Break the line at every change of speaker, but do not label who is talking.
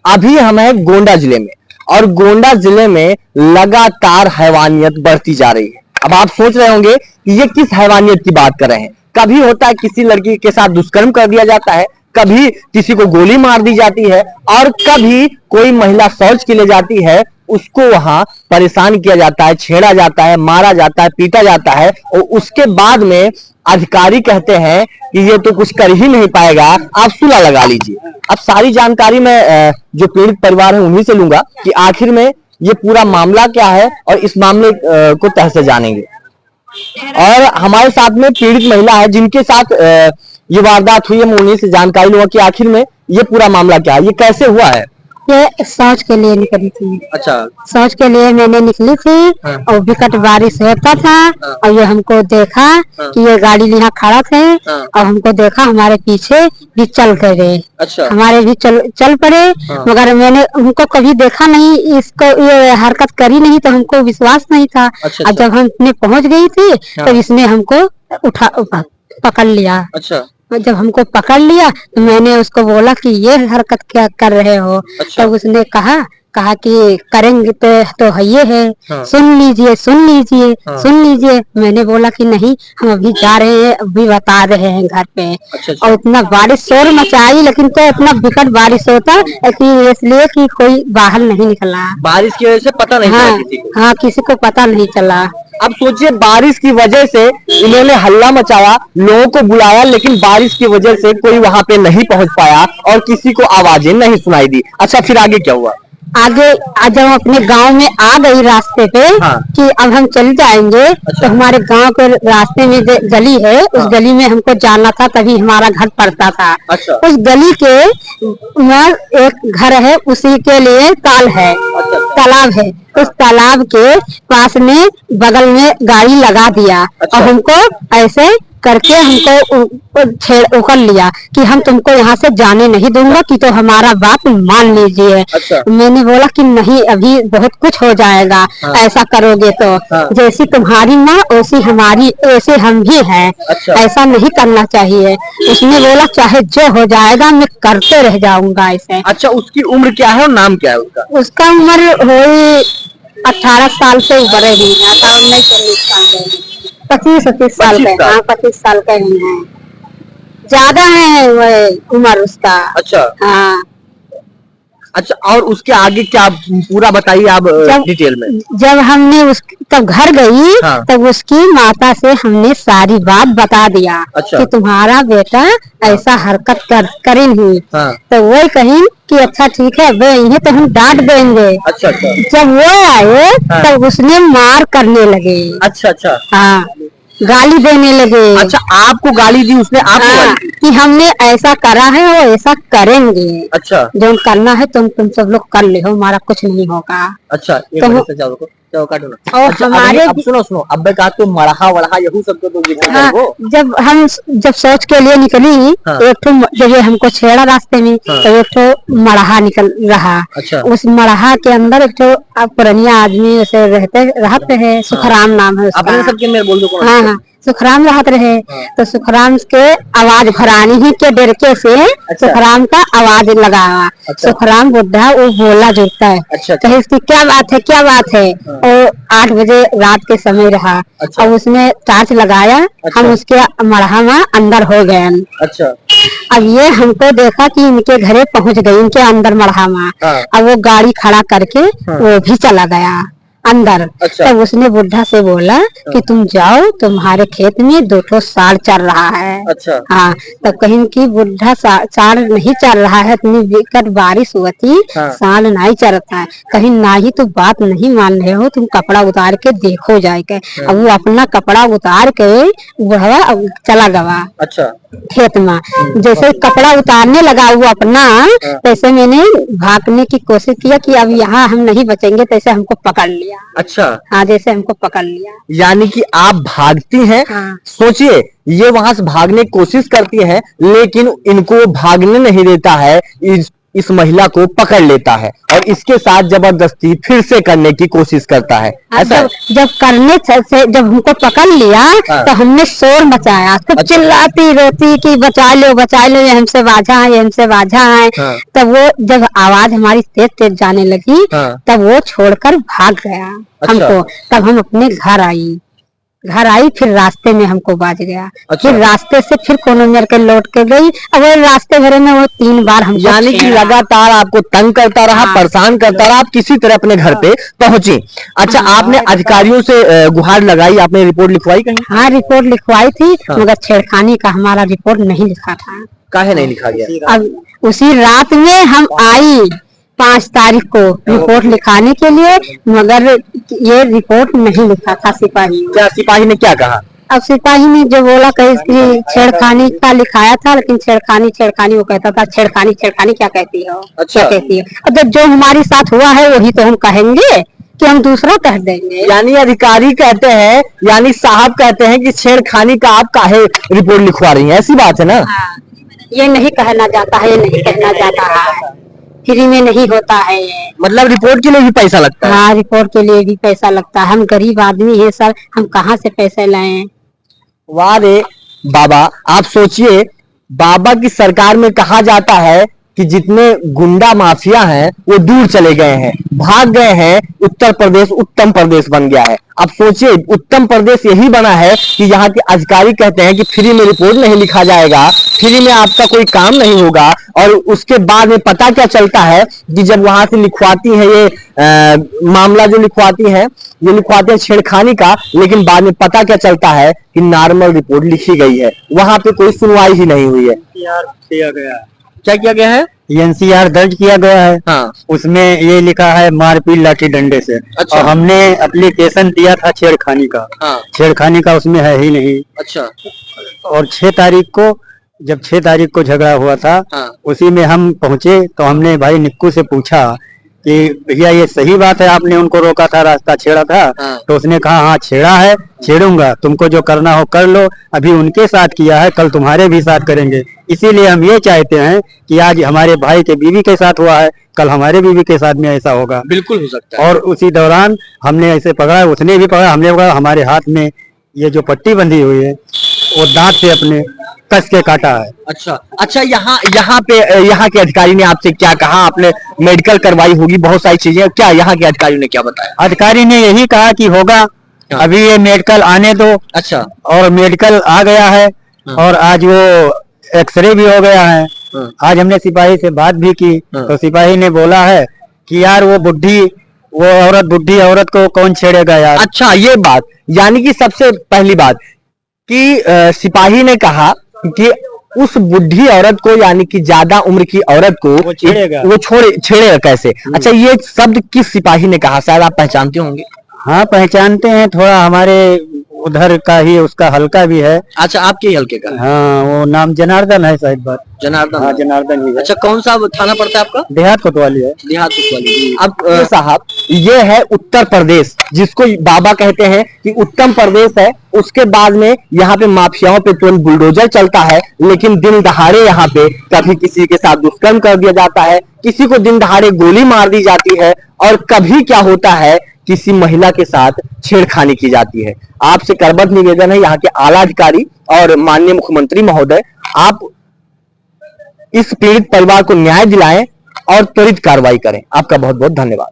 अभी हम हैं गोंडा जिले में और गोंडा जिले में लगातार हैवानियत बढ़ती जा रही है। अब आप सोच रहे होंगे कि ये किस हैवानियत की बात कर रहे हैं। कभी होता है किसी लड़की के साथ दुष्कर्म कर दिया जाता है, कभी किसी को गोली मार दी जाती है और कभी कोई महिला शौच के लिए जाती है, उसको वहां परेशान किया जाता है, छेड़ा जाता है, मारा जाता है, पीटा जाता है और उसके बाद में अधिकारी कहते हैं कि ये तो कुछ कर ही नहीं पाएगा, आप सुलह लगा लीजिए। अब सारी जानकारी मैं जो पीड़ित परिवार है उन्हीं से लूंगा कि आखिर में ये पूरा मामला क्या है और इस मामले को तह से जानेंगे। और हमारे साथ में पीड़ित महिला है जिनके साथ ये वारदात हुई है, मैं उन्हीं से जानकारी लूंगा कि आखिर में ये पूरा मामला क्या है, ये कैसे हुआ है।
ये शौच के लिए निकली थी।
अच्छा।
शौच के लिए मैंने निकली थी।
हाँ।
और विकट बारिश होता था।
हाँ।
और ये हमको देखा। हाँ। कि ये गाड़ी यहाँ खड़ा थे। हाँ। और हमको देखा, हमारे पीछे भी चल गए। अच्छा। हमारे भी चल पड़े। हाँ। मगर मैंने उनको कभी देखा नहीं, इसको ये हरकत करी नहीं, तो हमको विश्वास नहीं था। अच्छा। और जब हम पहुंच गई थी। हाँ। तब इसने हमको पकड़ लिया। अच्छा। जब हमको पकड़ लिया तो मैंने उसको बोला कि ये हरकत क्या कर रहे हो। अच्छा। तब उसने कहा कि करेंगे तो है ये है। हाँ। सुन लीजिए। हाँ। सुन लीजिए। मैंने बोला कि नहीं, हम अभी जा रहे हैं, अभी बता रहे हैं घर पे। अच्छा। और इतना बारिश शोर मचाई, लेकिन तो इतना विकट बारिश होता इसलिए कि कोई बाहर नहीं निकला। बारिश की वजह से पता नहीं चला किसी को। हाँ, किसी को पता नहीं चला। अब सोचिए, बारिश की वजह से इन्होंने हल्ला मचाया, लोगों को बुलाया, लेकिन बारिश की वजह से कोई वहां पे नहीं पहुंच पाया और किसी को आवाजें नहीं सुनाई दी। अच्छा, फिर आगे क्या हुआ? आगे जब हम अपने गांव में आ गई रास्ते पे। हाँ। कि अब हम चल जाएंगे। अच्छा। तो हमारे गांव के रास्ते में गली है। हाँ। उस गली में हमको जाना था, तभी हमारा घर पड़ता था। अच्छा। उस गली के एक घर है, उसी के लिए ताल है। अच्छा। तालाब है। उस तालाब के पास में बगल में गाड़ी लगा दिया। अच्छा। और हमको ऐसे करके हमको उकल लिया कि हम तुमको यहाँ से जाने नहीं दूंगा, कि तो हमारा बात मान लीजिए। अच्छा। मैंने बोला कि नहीं, अभी बहुत कुछ हो जाएगा। हाँ। ऐसा करोगे तो। हाँ। जैसी तुम्हारी माँ वैसी हमारी, ऐसे हम भी हैं। अच्छा। ऐसा नहीं करना चाहिए। उसने बोला चाहे जो हो जाएगा, मैं करते रह जाऊंगा ऐसे। अच्छा, उसकी उम्र क्या है और नाम क्या है उसका? उसका उम्र हुई 18 साल से ऊपर ही है। 19-20 साल 25-30 साल के। हाँ, 25 साल के ही है। ज्यादा है वो उम्र उसका। अच्छा। हाँ। अच्छा, और उसके आगे क्या पूरा बताइए आप डिटेल में। जब हमने तब घर गई। हाँ। तब उसकी माता से हमने सारी बात बता दिया। अच्छा। कि तुम्हारा बेटा ऐसा हरकत करे नहीं। हाँ। तो वो कहीं कि अच्छा ठीक है, वे इन्हें तो हम डांट देंगे। अच्छा। जब वो आए। हाँ। तब उसने मार करने लगे। अच्छा। हाँ, गाली देने लगे। अच्छा, आपको गाली दी उसने? आपको? हाँ, कि हमने ऐसा करा है और ऐसा करेंगे। अच्छा। जो करना है तुम सब लोग कर ले, हमारा कुछ नहीं होगा। अच्छा, और अच्छा, हमारे अब सुनो अब कहा तो मरहा वरहा यही सब तो हाँ, जब सोच के लिए निकली। हाँ। तो एक तो जब हमको छेड़ा रास्ते में। हाँ। तो एक तो मरहा निकल रहा। अच्छा। उस मरहा के अंदर एक तो पुरानिया आदमी ऐसे रहते हैं। सुखराम नाम है उसका। सबके मेरे बोल दो। हाँ, सुखराम रहते रहे। हाँ। तो सुखराम के आवाज भरानी ही के डरके से। अच्छा। सुखराम का आवाज लगा। अच्छा। सुखराम बुढ़ा वो बोला जुड़ता है। अच्छा। कहे इसकी क्या बात है। हाँ। और 8 बजे रात के समय रहा। अच्छा। और उसने टार्च लगाया। अच्छा। हम उसके मरहा में अंदर हो गए। अच्छा। अब ये हमको देखा कि इनके घरे पहुंच गई, इनके अंदर मरहा में। हाँ। अब वो गाड़ी खड़ा करके। हाँ। वो भी चला गया अंदर। अच्छा। तब उसने बुढ़ा से बोला। कि तुम जाओ, तुम्हारे खेत में 2 साल चल रहा है। अच्छा। हाँ, तब कहीं की बुढ़ा साल नहीं चल रहा है, इतनी विकट बारिश हुई। हाँ। साल नहीं चलता है कहीं, ना ही तो बात नहीं मान रहे हो, तुम कपड़ा उतार के देखो जाके। हाँ। अब वो अपना कपड़ा उतार के बुढ़वा चला गया। अच्छा। खेत में जैसे कपड़ा उतारने लगा वो अपना। हाँ। तैसे मैंने भागने की कोशिश किया कि अब यहाँ हम नहीं बचेंगे, तैसे हमको पकड़ लिया। अच्छा। हाँ, जैसे हमको पकड़ लिया। यानी कि आप भागती हैं। हाँ। सोचिए, ये वहां से भागने की कोशिश करती है, लेकिन इनको भागने नहीं देता है।
इस महिला को पकड़ लेता है और इसके साथ जबरदस्ती फिर से करने की कोशिश करता है। ऐसा
जब करने से जब हमको पकड़ लिया तो हमने शोर मचाया, तो चिल्लाती रोती कि बचा लो ये हमसे बाझा है, ये हमसे बाझा है। तब वो जब आवाज हमारी तेज तेज जाने लगी तब वो छोड़कर भाग गया हमको। तब हम अपने घर आई, फिर रास्ते में हमको बाज गया। फिर रास्ते से फिर कोनो मेरे के लौट के गई। अब रास्ते भरे में वो 3 बार हम,
यानी कि लगातार आपको तंग करता रहा, परेशान करता रहा, आप किसी तरह अपने घर पे पहुंची। अच्छा, आपने अधिकारियों से गुहार लगाई, आपने रिपोर्ट लिखवाई कहीं?
हाँ, रिपोर्ट लिखवाई थी, मगर छेड़खानी का हमारा रिपोर्ट नहीं लिखा था।
काहे नहीं लिखा गया?
अब उसी रात में हम आई 5 तारीख को रिपोर्ट लिखाने के लिए, मगर ये रिपोर्ट नहीं लिखा था सिपाही।
क्या सिपाही ने क्या कहा?
अब सिपाही ने जो बोला कि इसकी छेड़खानी का लिखाया था, लेकिन छेड़खानी वो कहता था छेड़खानी क्या कहती हो?
अच्छा।
क्या कहती है? अब जो हमारे साथ हुआ है वही तो हम कहेंगे कि हम दूसरा कह देंगे।
यानी अधिकारी कहते हैं, यानी साहब कहते हैं कि छेड़खानी का आप काहे रिपोर्ट लिखवा रही हैं, ऐसी बात है ना?
ये नहीं कहना जाता है, ये नहीं कहना जाता है, फ्री में नहीं होता है ये।
मतलब रिपोर्ट के लिए भी पैसा लगता है?
हाँ, रिपोर्ट के लिए भी पैसा लगता है। हम गरीब आदमी है सर, हम कहाँ से पैसे लाएं?
वाह रे बाबा, आप सोचिए, बाबा की सरकार में कहा जाता है कि जितने गुंडा माफिया हैं वो दूर चले गए हैं, भाग गए हैं, उत्तर प्रदेश उत्तम प्रदेश बन गया है। अब सोचिए, उत्तम प्रदेश यही बना है कि यहाँ के अधिकारी कहते हैं कि फ्री में रिपोर्ट नहीं लिखा जाएगा, फ्री में आपका कोई काम नहीं होगा। और उसके बाद में पता क्या चलता है कि जब वहां से लिखवाती है ये मामला जो लिखवाती है, ये लिखवाते हैं छेड़खानी का, लेकिन बाद में पता क्या चलता है कि नॉर्मल रिपोर्ट लिखी गई है, वहां पे कोई सुनवाई ही नहीं हुई है। क्या किया गया है?
एनसीआर दर्ज किया गया है।
हाँ।
उसमें ये लिखा है मारपीट लाठी डंडे से।
अच्छा।
और हमने एप्लीकेशन दिया था छेड़खानी का।
हाँ।
छेड़खानी का उसमें है ही नहीं।
अच्छा।
और 6 तारीख को, जब 6 तारीख को झगड़ा हुआ था,
हाँ।
उसी में हम पहुंचे तो हमने भाई निक्कू से पूछा कि भैया ये सही बात है, आपने उनको रोका था, रास्ता छेड़ा था?
हाँ।
तो उसने कहा हाँ छेड़ा है, छेड़ूंगा, तुमको जो करना हो कर लो, अभी उनके साथ किया है, कल तुम्हारे भी साथ करेंगे। इसीलिए हम ये चाहते हैं कि आज हमारे भाई के बीवी के साथ हुआ है, कल हमारे बीवी के साथ में ऐसा होगा।
बिल्कुल हो सकता है।
और उसी दौरान हमने ऐसे पकड़ा, उसने भी पकड़ा, हमने पकड़ा, हमारे हाथ में ये जो पट्टी बंधी हुई है वो दांत से अपने कस के काटा है।
अच्छा, यहाँ के अधिकारी ने आपसे क्या कहा? आपने मेडिकल करवाई होगी, बहुत सारी चीजें, क्या यहाँ के अधिकारी ने क्या बताया?
अधिकारी ने यही कहा कि होगा, अभी ये मेडिकल आने दो।
अच्छा।
और मेडिकल आ गया है। और आज वो एक्सरे भी हो गया है। आज हमने सिपाही से बात भी की तो सिपाही ने बोला है कि यार वो बुढ़ी औरत को कौन छेड़ेगा यार।
अच्छा, ये बात, यानी कि सबसे पहली बात कि सिपाही ने कहा कि उस बुढ़ी औरत को, यानी कि ज्यादा उम्र की औरत को
वो छेड़ेगा,
वो छेड़ेगा कैसे? अच्छा, ये शब्द किस सिपाही ने कहा? शायद आप पहचानते होंगे।
हाँ, पहचानते हैं, थोड़ा हमारे उधर का ही, उसका हल्का भी है।
अच्छा, आपके ही हल्के का?
हाँ, वो नाम जनार्दन है शायद। बात
जनार्दन?
हाँ, जनार्दन ही है।
अच्छा, कौन सा थाना पड़ता है आपका?
देहात कोतवाली है।
देहात कोतवाली। अब साहब, ये है उत्तर प्रदेश, जिसको बाबा कहते हैं कि उत्तम प्रदेश है। उसके बाद में यहाँ पे माफियाओं पे तुरंत बुलडोजर चलता है, लेकिन दिन दहाड़े यहाँ पे कभी किसी के साथ दुष्कर्म कर दिया जाता है, किसी को दिन दहाड़े गोली मार दी जाती है, और कभी क्या होता है, किसी महिला के साथ छेड़खानी की जाती है। आपसे करबद्ध निवेदन है, यहाँ के आला अधिकारी और माननीय मुख्यमंत्री महोदय, आप इस पीड़ित परिवार को न्याय दिलाएं और त्वरित कार्रवाई करें। आपका बहुत बहुत धन्यवाद।